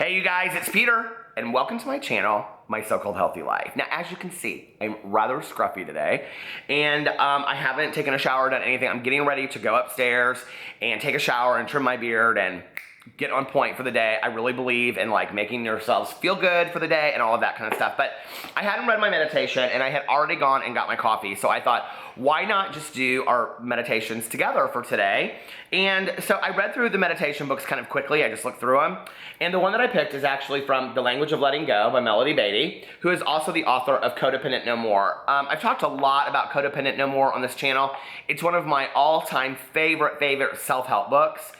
Hey you guys, it's Peter, and welcome to my channel, My So-Called Healthy Life. Now, as you can see, I'm rather scruffy today, and I haven't taken a shower, done anything. I'm getting ready to go upstairs and take a shower and trim my beard and get on point for the day. I really believe in like making yourselves feel good for the day and all of that kind of stuff. But I hadn't read my meditation and I had already gone and got my coffee. So I thought, why not just do our meditations together for today? And so I read through the meditation books kind of quickly. I just looked through them. And the one that I picked is actually from The Language of Letting Go by Melody Beatty, who is also the author of Codependent No More. I've talked a lot about Codependent No More on this channel. It's one of my all-time favorite self-help books.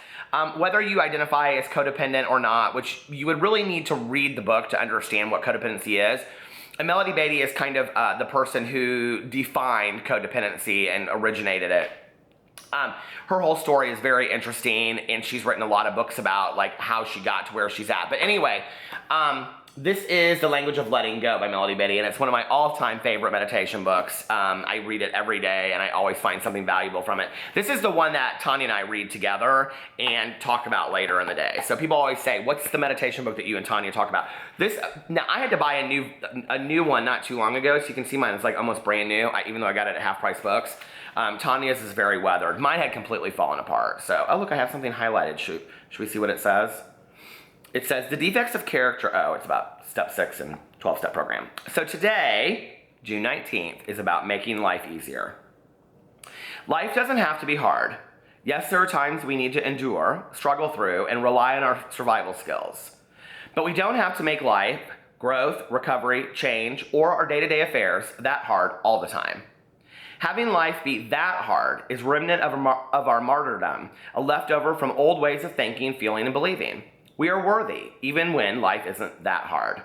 Whether you identify as codependent or not, which you would really need to read the book to understand what codependency is. And Melody Beatty is kind of the person who defined codependency and originated it. Her whole story is very interesting, and she's written a lot of books about like how she got to where she's at. But anyway, this is The Language of Letting Go by Melody Beatty, and it's one of my all-time favorite meditation books. I read it every day, and I always find something valuable from it. This is the one that Tanya and I read together and talk about later in the day. So people always say, what's the meditation book that you and Tanya talk about? Now, I had to buy a new one not too long ago, so you can see mine is like almost brand new, even though I got it at Half Price Books. Tanya's is very weathered. Mine had completely fallen apart. So, oh look, I have something highlighted. Should we see what it says? It says, the defects of character. Oh, it's about step 6 in 12-step program. So today, June 19th, is about making life easier. Life doesn't have to be hard. Yes, there are times we need to endure, struggle through, and rely on our survival skills. But we don't have to make life, growth, recovery, change, or our day-to-day affairs that hard all the time. Having life be that hard is remnant of our martyrdom, a leftover from old ways of thinking, feeling, and believing. We are worthy, even when life isn't that hard.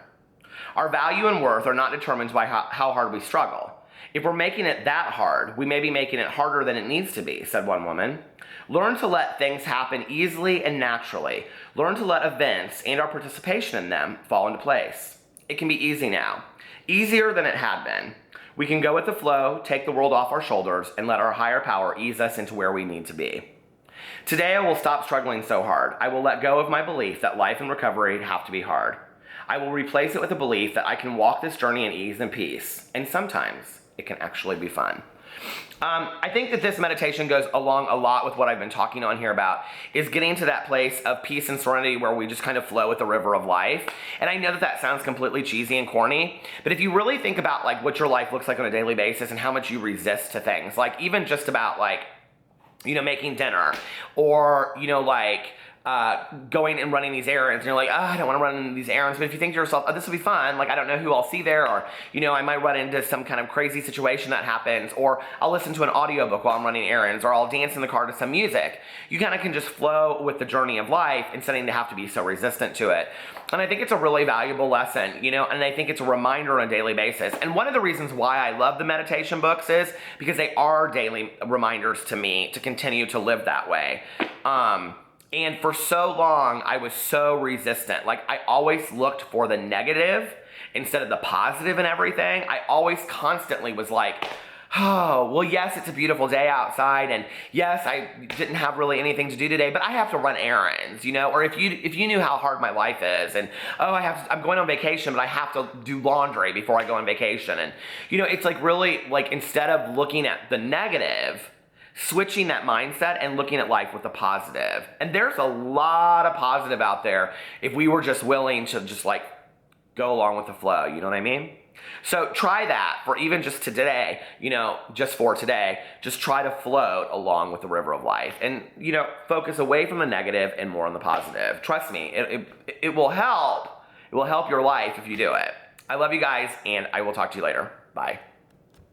Our value and worth are not determined by how hard we struggle. If we're making it that hard, we may be making it harder than it needs to be, said one woman. Learn to let things happen easily and naturally. Learn to let events and our participation in them fall into place. It can be easy now, easier than it had been. We can go with the flow, take the world off our shoulders, and let our higher power ease us into where we need to be. Today, I will stop struggling so hard. I will let go of my belief that life and recovery have to be hard. I will replace it with a belief that I can walk this journey in ease and peace, and sometimes it can actually be fun. I think that this meditation goes along a lot with what I've been talking on here about, is getting to that place of peace and serenity where we just kind of flow with the river of life. And I know that that sounds completely cheesy and corny, but if you really think about like what your life looks like on a daily basis and how much you resist to things, like even just about like, you know, making dinner, or, you know, like, going and running these errands, and you're like, oh, I don't want to run these errands, but if you think to yourself, oh, this will be fun, like, I don't know who I'll see there, or, you know, I might run into some kind of crazy situation that happens, or I'll listen to an audiobook while I'm running errands, or I'll dance in the car to some music. You kind of can just flow with the journey of life instead of have to be so resistant to it. And I think it's a really valuable lesson, you know, and I think it's a reminder on a daily basis. And one of the reasons why I love the meditation books is because they are daily reminders to me to continue to live that way. And for so long, I was so resistant. Like, I always looked for the negative instead of the positive in everything. I always constantly was like, oh, well, yes, it's a beautiful day outside, and yes, I didn't have really anything to do today, but I have to run errands, you know? Or if you knew how hard my life is, and oh, I'm going on vacation, but I have to do laundry before I go on vacation. And, you know, it's like really, like, instead of looking at the negative, switching that mindset and looking at life with the positive. And there's a lot of positive out there if we were just willing to just like go along with the flow, you know what I mean? So try that for even just today, you know, just for today, just try to float along with the river of life and, you know, focus away from the negative and more on the positive. Trust me, it will help. It will help your life if you do it. I love you guys, and I will talk to you later. Bye.